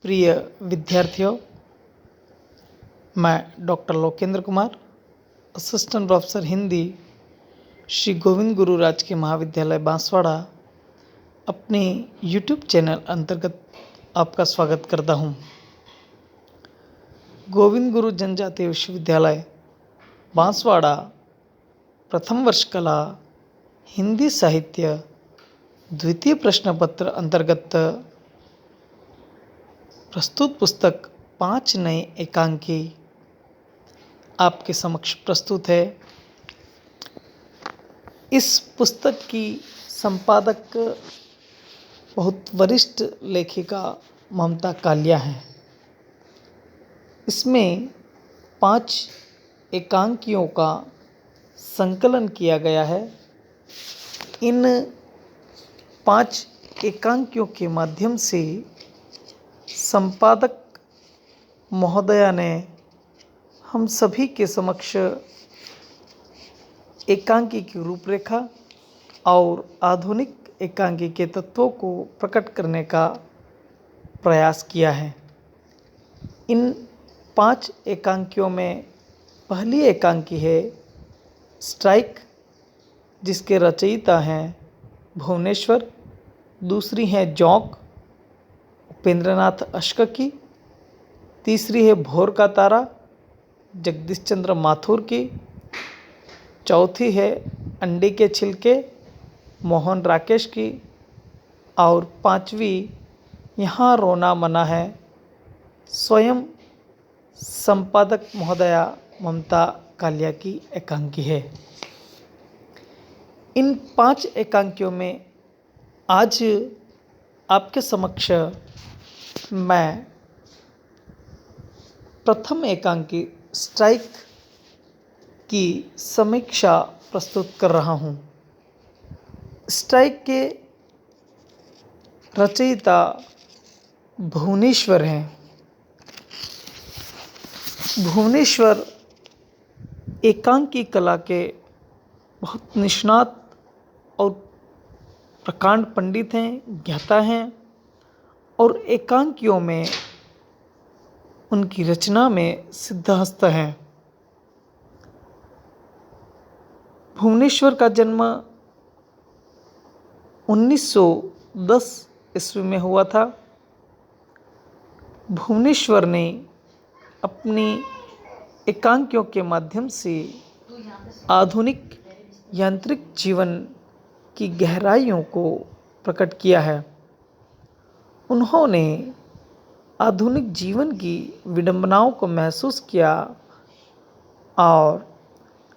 प्रिय विद्यार्थियों, मैं doctor Lokendra Kumar, assistant professor Hindi, Shri Govind Guru राजकीय महाविद्यालय बांसवाड़ा, अपने यूट्यूब चैनल अंतर्गत आपका स्वागत करता हूं। गोविंद गुरु जनजातीय विश्वविद्यालय बांसवाड़ा प्रथम वर्ष कला हिंदी साहित्य द्वितीय प्रश्न पत्र अंतर्गत प्रस्तुत पुस्तक 5 नए एकांकी आपके समक्ष प्रस्तुत है। इस पुस्तक की संपादक बहुत वरिष्ठ लेखिका ममता कालिया हैं। इसमें 5 एकांकियों का संकलन किया गया है। इन 5 एकांकियों के माध्यम से संपादक महोदया ने हम सभी के समक्ष एकांकी की रूपरेखा और आधुनिक एकांकी के तत्वों को प्रकट करने का प्रयास किया है। इन 5 एकांकियों में पहली एकांकी है स्ट्राइक, जिसके रचयिता हैं भुवनेश्वर। दूसरी है जोंक, उपेंद्रनाथ अश्क। तीसरी है भोर का तारा, जगदीश चंद्र माथुर की। चौथी है अंडे के छिलके, मोहन राकेश की। और 5वीं यहाँ रोना मना है, स्वयं संपादक महोदया ममता कालिया की एकांकी है। इन 5 एकांकियों में आज आपके समक्ष मैं प्रथम एकांकी स्ट्राइक की समीक्षा प्रस्तुत कर रहा हूँ। स्ट्राइक के रचयिता भुवनेश्वर हैं। भुवनेश्वर एकांकी कला के बहुत निष्णात और प्रकांड पंडित हैं, ज्ञाता हैं और एकांकियों में उनकी रचना में सिद्धहस्त हैं। भुवनेश्वर का जन्म 1910 ईस्वी में हुआ था। भुवनेश्वर ने अपनी एकांकियों के माध्यम से आधुनिक यांत्रिक जीवन की गहराइयों को प्रकट किया है। उन्होंने आधुनिक जीवन की विडंबनाओं को महसूस किया और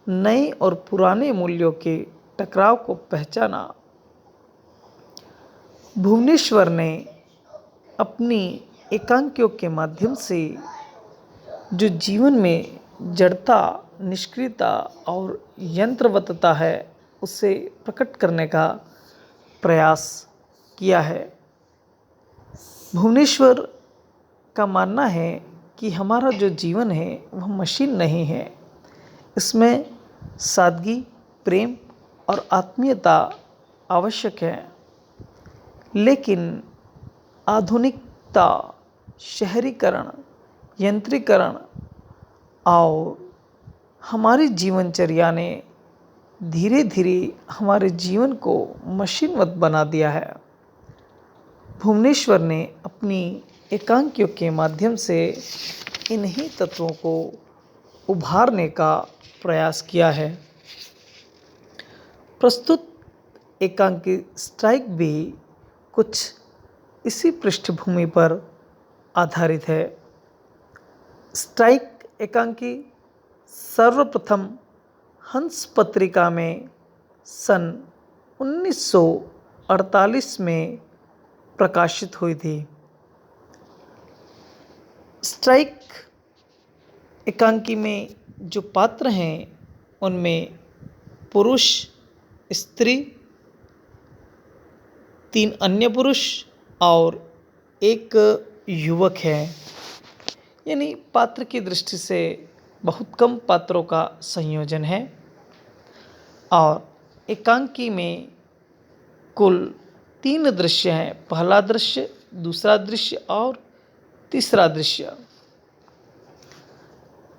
नए और पुराने मूल्यों के टकराव को पहचाना। भुवनेश्वर ने अपनी एकांकियों के माध्यम से जो जीवन में जड़ता, निष्क्रियता और यंत्रवतता है, उसे प्रकट करने का प्रयास किया है। भुवनेश्वर का मानना है कि हमारा जो जीवन है वह मशीन नहीं है। इसमें सादगी, प्रेम और आत्मीयता आवश्यक है। लेकिन आधुनिकता, शहरीकरण, यंत्रीकरण और हमारी जीवनचर्या ने धीरे धीरे हमारे जीवन को मशीनवत बना दिया है। भुवनेश्वर ने अपनी एकांकियों के माध्यम से इन्हीं तत्वों को उभारने का प्रयास किया है। प्रस्तुत एकांकी स्ट्राइक भी कुछ इसी पृष्ठभूमि पर आधारित है। स्ट्राइक एकांकी सर्वप्रथम हंस पत्रिका में सन 1948 में प्रकाशित हुई थी। स्ट्राइक एकांकी में जो पात्र हैं उनमें पुरुष, स्त्री, 3 अन्य पुरुष और एक युवक है। यानी पात्र की दृष्टि से बहुत कम पात्रों का संयोजन है। और एकांकी में कुल 3 दृश्य हैं। पहला दृश्य, दूसरा दृश्य और तीसरा दृश्य,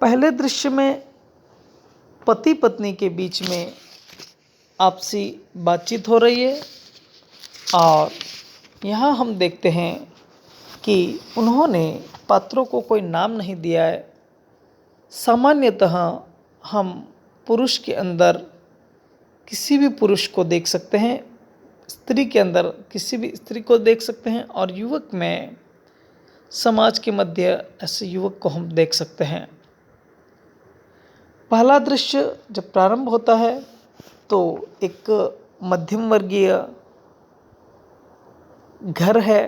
पहले दृश्य में पति पत्नी के बीच में आपसी बातचीत हो रही है और यहाँ हम देखते हैं कि उन्होंने पात्रों को कोई नाम नहीं दिया है। सामान्यतः हम पुरुष के अंदर किसी भी पुरुष को देख सकते हैं, स्त्री के अंदर किसी भी स्त्री को देख सकते हैं और युवक में समाज के मध्य ऐसे युवक को हम देख सकते हैं। पहला दृश्य जब प्रारंभ होता है तो एक मध्यम वर्गीय घर है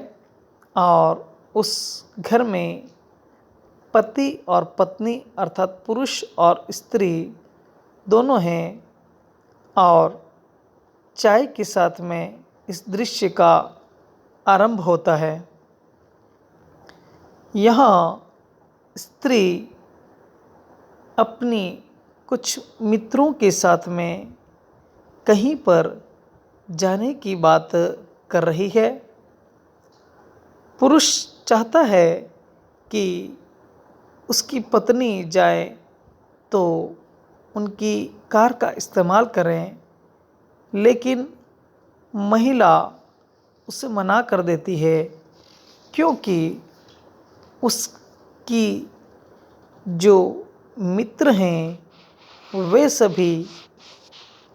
और उस घर में पति और पत्नी अर्थात पुरुष और स्त्री दोनों हैं और चाय के साथ में इस दृश्य का आरंभ होता है। यहाँ स्त्री अपनी कुछ मित्रों के साथ में कहीं पर जाने की बात कर रही है। पुरुष चाहता है कि उसकी पत्नी जाए तो उनकी कार का इस्तेमाल करें, लेकिन महिला उसे मना कर देती है क्योंकि उसकी जो मित्र हैं वे सभी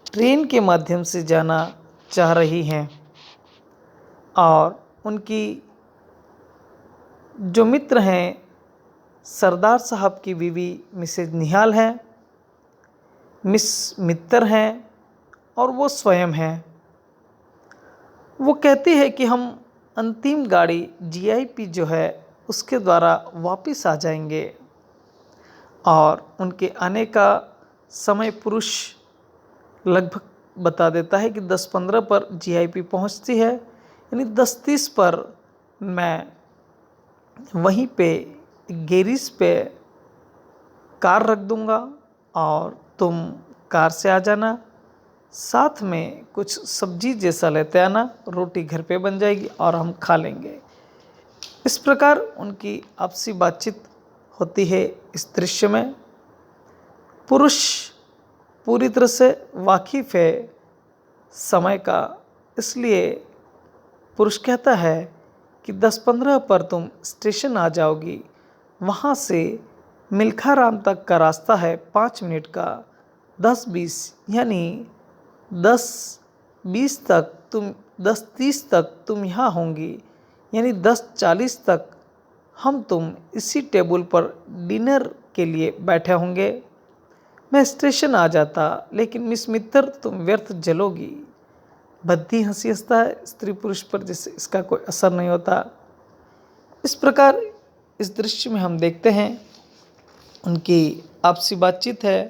ट्रेन के माध्यम से जाना चाह रही हैं और उनकी जो मित्र हैं सरदार साहब की बीवी मिसेज निहाल हैं, मिस मित्तर हैं और वो स्वयं हैं। वो कहती है कि हम अंतिम गाड़ी जीआईपी जो है उसके द्वारा वापस आ जाएंगे और उनके आने का समय पुरुष लगभग बता देता है कि 10:15 पर जीआईपी पहुंचती है, यानी 10:30 पर मैं वहीं पे गैरेज पे कार रख दूंगा और तुम कार से आ जाना, साथ में कुछ सब्जी जैसा लेते आना, रोटी घर पे बन जाएगी और हम खा लेंगे। इस प्रकार उनकी आपसी बातचीत होती है। इस दृश्य में पुरुष पूरी तरह से वाकिफ़ है समय का, इसलिए पुरुष कहता है कि 10:15 पर तुम स्टेशन आ जाओगी, वहाँ से मिल्खा राम तक का रास्ता है 5 मिनट का, 10:20 यानी 10:20 तक तुम 10:30 तक तुम यहाँ होंगी, यानी 10:40 तक हम तुम इसी टेबल पर डिनर के लिए बैठे होंगे। मैं स्टेशन आ जाता लेकिन मिस मित्तर तुम व्यर्थ जलोगी। भद्दी हंसी हंसता है स्त्री पुरुष पर, जिससे इसका कोई असर नहीं होता। इस प्रकार इस दृश्य में हम देखते हैं उनकी आपसी बातचीत है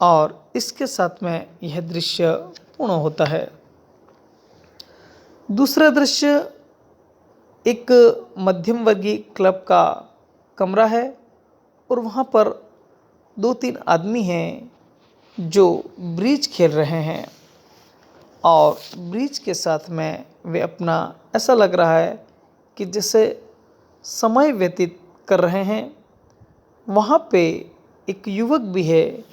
और इसके साथ में यह दृश्य पूर्ण होता है। दूसरा दृश्य एक मध्यम वर्गीय क्लब का कमरा है और वहाँ पर 2-3 आदमी हैं जो ब्रिज खेल रहे हैं और ब्रिज के साथ में वे अपना ऐसा लग रहा है कि जैसे समय व्यतीत कर रहे हैं। वहाँ पे एक युवक भी है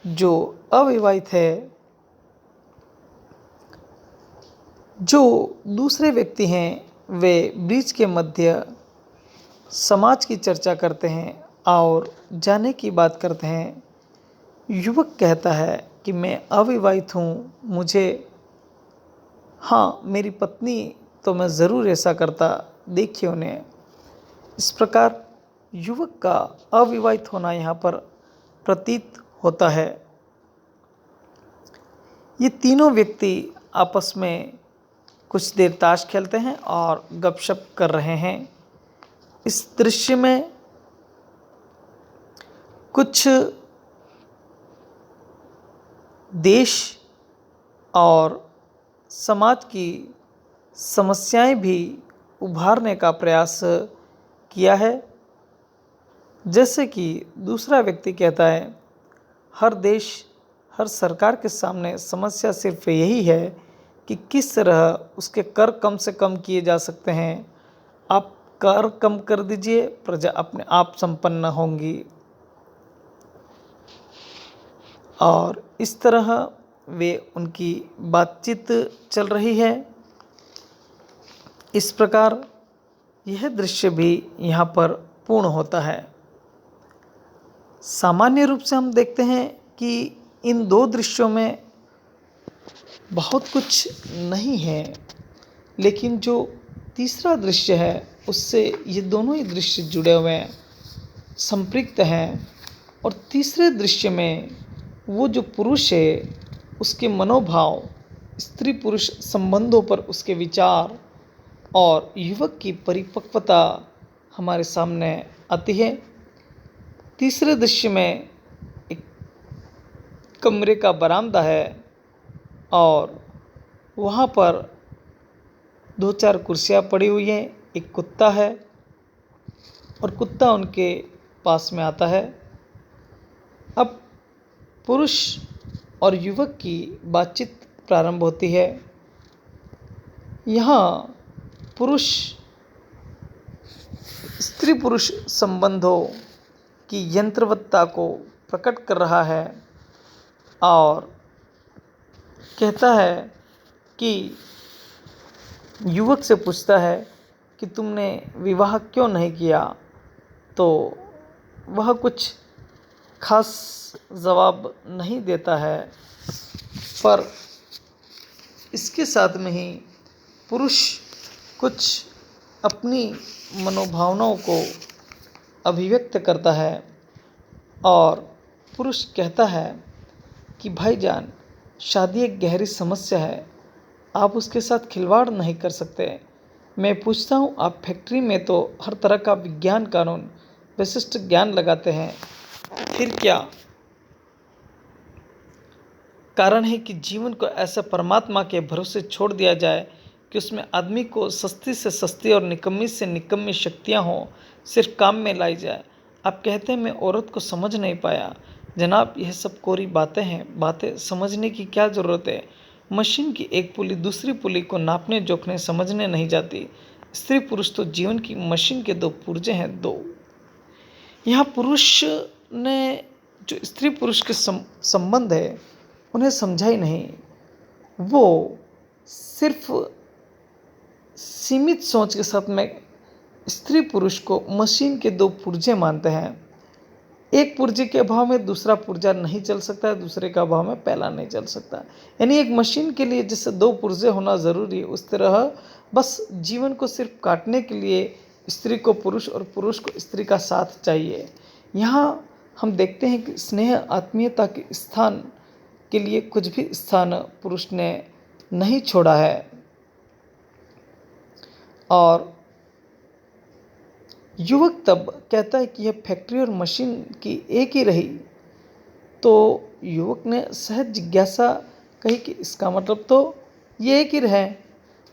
जो अविवाहित है। जो दूसरे व्यक्ति हैं वे ब्रिज के मध्य समाज की चर्चा करते हैं और जाने की बात करते हैं। युवक कहता है कि मैं अविवाहित हूँ, मुझे मेरी पत्नी तो मैं ज़रूर ऐसा करता, देखिए उन्हें। इस प्रकार युवक का अविवाहित होना यहाँ पर प्रतीत होता है। ये तीनों व्यक्ति आपस में कुछ देर ताश खेलते हैं और गपशप कर रहे हैं। इस दृश्य में कुछ देश और समाज की समस्याएं भी उभारने का प्रयास किया है। जैसे कि दूसरा व्यक्ति कहता है, हर देश हर सरकार के सामने समस्या सिर्फ यही है कि किस तरह उसके कर कम से कम किए जा सकते हैं। आप कर कम कर दीजिए, प्रजा अपने आप संपन्न होंगी। और इस तरह वे उनकी बातचीत चल रही है। इस प्रकार यह दृश्य भी यहाँ पर पूर्ण होता है। सामान्य रूप से हम देखते हैं कि इन दो दृश्यों में बहुत कुछ नहीं है, लेकिन जो तीसरा दृश्य है उससे ये दोनों ही दृश्य जुड़े हुए हैं, संपृक्त हैं। और तीसरे दृश्य में वो जो पुरुष है उसके मनोभाव, स्त्री पुरुष संबंधों पर उसके विचार और युवक की परिपक्वता हमारे सामने आती है। तीसरे दृश्य में एक कमरे का बरामदा है और वहाँ पर 2-4 कुर्सियाँ पड़ी हुई हैं, एक कुत्ता है और कुत्ता उनके पास में आता है। अब पुरुष और युवक की बातचीत प्रारंभ होती है। यहाँ पुरुष स्त्री पुरुष संबंधों की यंत्रवत्ता को प्रकट कर रहा है और कहता है कि युवक से पूछता है कि तुमने विवाह क्यों नहीं किया, तो वह कुछ खास जवाब नहीं देता है, पर इसके साथ में ही पुरुष कुछ अपनी मनोभावनाओं को अभिव्यक्त करता है और पुरुष कहता है कि भाईजान, शादी एक गहरी समस्या है, आप उसके साथ खिलवाड़ नहीं कर सकते। मैं पूछता हूँ, आप फैक्ट्री में तो हर तरह का विज्ञान कानून विशिष्ट ज्ञान लगाते हैं, फिर क्या कारण है कि जीवन को ऐसा परमात्मा के भरोसे छोड़ दिया जाए कि उसमें आदमी को सस्ती से सस्ती और निकम्मी से निकम्मी शक्तियाँ हों, सिर्फ काम में लाई जाए। आप कहते हैं मैं औरत को समझ नहीं पाया। जनाब, यह सब कोरी बातें हैं, बातें समझने की क्या ज़रूरत है। मशीन की एक पुली दूसरी पुली को नापने जोखने समझने नहीं जाती। स्त्री पुरुष तो जीवन की मशीन के दो पुर्जे हैं, दो। यहाँ पुरुष ने जो स्त्री पुरुष के संबंध है उन्हें समझा ही नहीं। वो सिर्फ सीमित सोच के साथ में स्त्री पुरुष को मशीन के दो पुर्जे मानते हैं। एक पुर्जे के अभाव में दूसरा पुर्जा नहीं चल सकता, दूसरे का अभाव में पहला नहीं चल सकता। यानी एक मशीन के लिए जैसे दो पुर्जे होना ज़रूरी है, उस तरह बस जीवन को सिर्फ काटने के लिए स्त्री को पुरुष और पुरुष को स्त्री का साथ चाहिए। यहाँ हम देखते हैं कि स्नेह आत्मीयता के स्थान के लिए कुछ भी स्थान पुरुष ने नहीं छोड़ा है। और युवक तब कहता है कि यह फैक्ट्री और मशीन की एक ही रही। तो युवक ने सहज जिज्ञासा कही कि इसका मतलब तो ये एक ही रहे।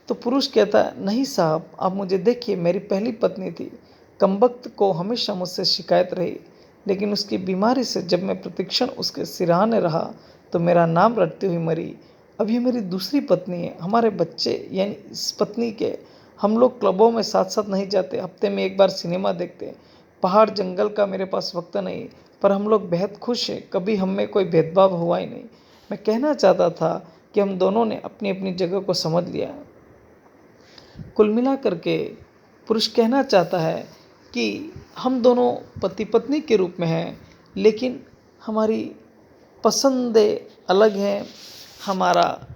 तो पुरुष कहता है, नहीं साहब, आप मुझे देखिए, मेरी पहली पत्नी थी, कमबख्त को हमेशा मुझसे शिकायत रही, लेकिन उसकी बीमारी से जब मैं प्रतिक्षण उसके सिरहाने रहा तो मेरा नाम रटती हुई मरी। अब ये मेरी दूसरी पत्नी है। हमारे बच्चे, यानी इस पत्नी के, हम लोग क्लबों में साथ साथ नहीं जाते, हफ्ते में एक बार सिनेमा देखते। पहाड़ जंगल का मेरे पास वक्त नहीं, पर हम लोग बेहद खुश हैं, कभी हम में कोई भेदभाव हुआ ही नहीं। मैं कहना चाहता था कि हम दोनों ने अपनी अपनी जगह को समझ लिया। कुल मिला करके पुरुष कहना चाहता है कि हम दोनों पति पत्नी के रूप में हैं, लेकिन हमारी पसंदें अलग हैं, हमारा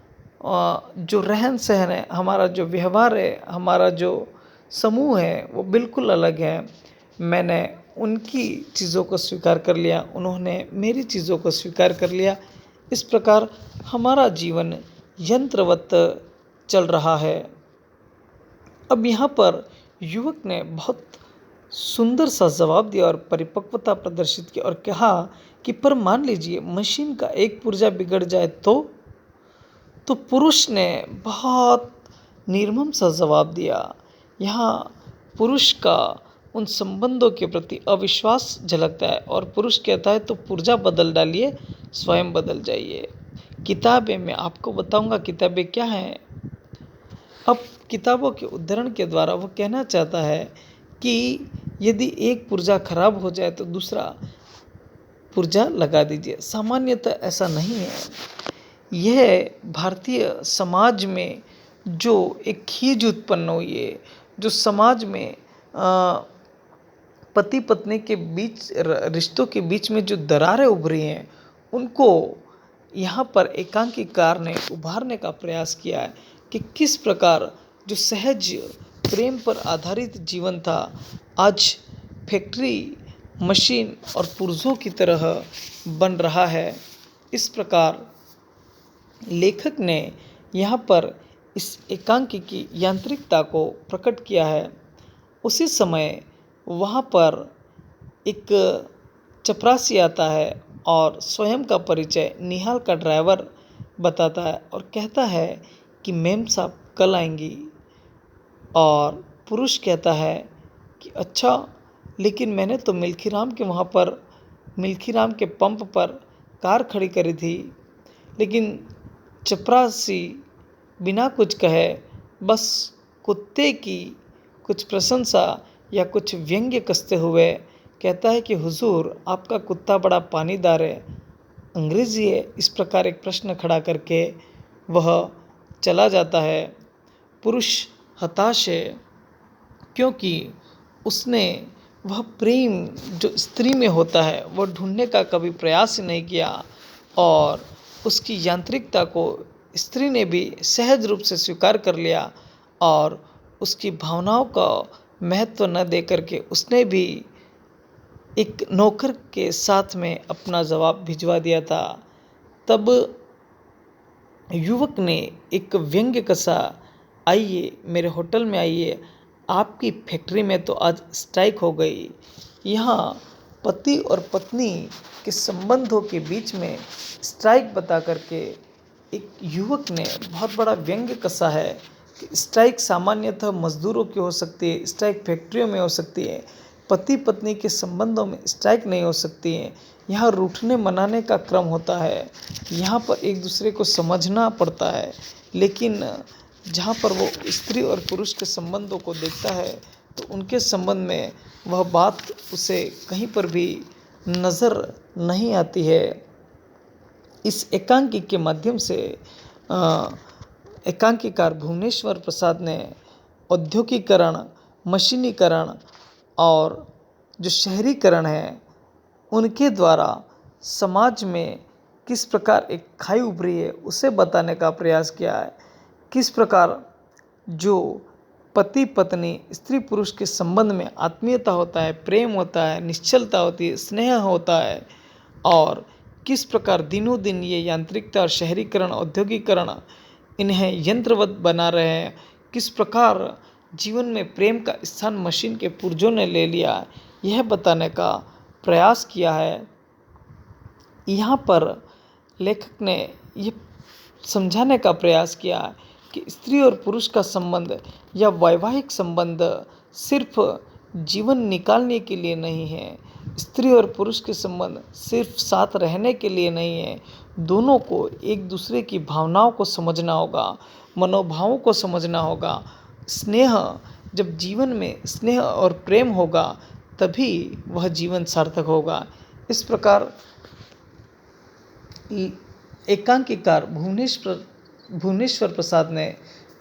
जो रहन सहन है, हमारा जो व्यवहार है, हमारा जो समूह है वो बिल्कुल अलग है। मैंने उनकी चीज़ों को स्वीकार कर लिया, उन्होंने मेरी चीज़ों को स्वीकार कर लिया। इस प्रकार हमारा जीवन यंत्रवत चल रहा है। अब यहाँ पर युवक ने बहुत सुंदर सा जवाब दिया और परिपक्वता प्रदर्शित की और कहा कि पर मान लीजिए मशीन का एक पुर्जा बिगड़ जाए तो पुरुष ने बहुत निर्मम सा जवाब दिया। यहाँ पुरुष का उन संबंधों के प्रति अविश्वास झलकता है और पुरुष कहता है तो पुर्जा बदल डालिए, स्वयं बदल जाइए। किताबें, मैं आपको बताऊंगा किताबें क्या हैं। अब किताबों के उद्धरण के द्वारा वो कहना चाहता है कि यदि एक पुर्जा खराब हो जाए तो दूसरा पुर्जा लगा दीजिए। सामान्यतः ऐसा नहीं है। यह भारतीय समाज में जो एक खींच उत्पन्न हुई है, जो समाज में पति पत्नी के बीच रिश्तों के बीच में जो दरारें उभरी हैं, उनको यहाँ पर एकांकीकार ने उभारने का प्रयास किया है कि किस प्रकार जो सहज प्रेम पर आधारित जीवन था, आज फैक्ट्री, मशीन और पुर्जों की तरह बन रहा है। इस प्रकार लेखक ने यहाँ पर इस एकांकी की यांत्रिकता को प्रकट किया है। उसी समय वहाँ पर एक चपरासी आता है और स्वयं का परिचय निहाल का ड्राइवर बताता है और कहता है कि मैम साहब कल आएंगी। और पुरुष कहता है कि अच्छा, लेकिन मैंने तो मिल्खीराम के वहाँ पर मिल्खीराम के पंप पर कार खड़ी करी थी। लेकिन चपरासी बिना कुछ कहे बस कुत्ते की कुछ प्रशंसा या कुछ व्यंग्य कसते हुए कहता है कि हुजूर आपका कुत्ता बड़ा पानीदार है, अंग्रेजी है। इस प्रकार एक प्रश्न खड़ा करके वह चला जाता है। पुरुष हताश है क्योंकि उसने वह प्रेम जो स्त्री में होता है वह ढूंढने का कभी प्रयास ही नहीं किया और उसकी यांत्रिकता को स्त्री ने भी सहज रूप से स्वीकार कर लिया और उसकी भावनाओं का महत्व न दे करके उसने भी एक नौकर के साथ में अपना जवाब भिजवा दिया था। तब युवक ने एक व्यंग्य कसा, आइए मेरे होटल में आइए, आपकी फैक्ट्री में तो आज स्ट्राइक हो गई। यहाँ पति और पत्नी के संबंधों के बीच में स्ट्राइक बता करके एक युवक ने बहुत बड़ा व्यंग्य कसा है कि स्ट्राइक सामान्यतः मजदूरों की हो सकती है, स्ट्राइक फैक्ट्रियों में हो सकती है, पति पत्नी के संबंधों में स्ट्राइक नहीं हो सकती है। यहाँ रूठने मनाने का क्रम होता है, यहाँ पर एक दूसरे को समझना पड़ता है। लेकिन जहाँ पर वो स्त्री और पुरुष के संबंधों को देखता है तो उनके संबंध में वह बात उसे कहीं पर भी नज़र नहीं आती है। इस एकांकी के माध्यम से एकांकीकार भुवनेश्वर प्रसाद ने औद्योगिकरण, मशीनीकरण और जो शहरीकरण है उनके द्वारा समाज में किस प्रकार एक खाई उभरी है उसे बताने का प्रयास किया है। किस प्रकार जो पति पत्नी, स्त्री पुरुष के संबंध में आत्मीयता होता है, प्रेम होता है, निश्चलता होती है, स्नेह होता है और किस प्रकार दिनों दिन ये यांत्रिकता और शहरीकरण, औद्योगिकरण इन्हें यंत्रवत बना रहे हैं। किस प्रकार जीवन में प्रेम का स्थान मशीन के पुर्जों ने ले लिया, यह बताने का प्रयास किया है। यहाँ पर लेखक ने ये समझाने का प्रयास किया कि स्त्री और पुरुष का संबंध या वैवाहिक संबंध सिर्फ जीवन निकालने के लिए नहीं है, स्त्री और पुरुष के संबंध सिर्फ साथ रहने के लिए नहीं है। दोनों को एक दूसरे की भावनाओं को समझना होगा, मनोभावों को समझना होगा। स्नेह, जब जीवन में स्नेह और प्रेम होगा तभी वह जीवन सार्थक होगा। इस प्रकार एकांकीकार भुवनेश्वर प्रसाद ने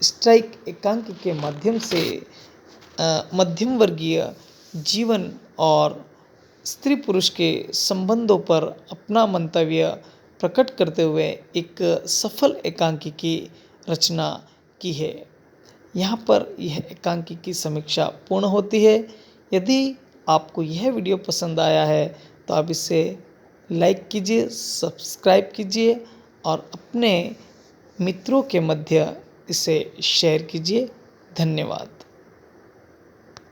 स्ट्राइक एकांकी के माध्यम से मध्यम वर्गीय जीवन और स्त्री पुरुष के संबंधों पर अपना मंतव्य प्रकट करते हुए एक सफल एकांकी की रचना की है। यहाँ पर यह एकांकी की समीक्षा पूर्ण होती है। यदि आपको यह वीडियो पसंद आया है तो आप इसे लाइक कीजिए, सब्सक्राइब कीजिए और अपने मित्रों के मध्य इसे शेयर कीजिए। धन्यवाद।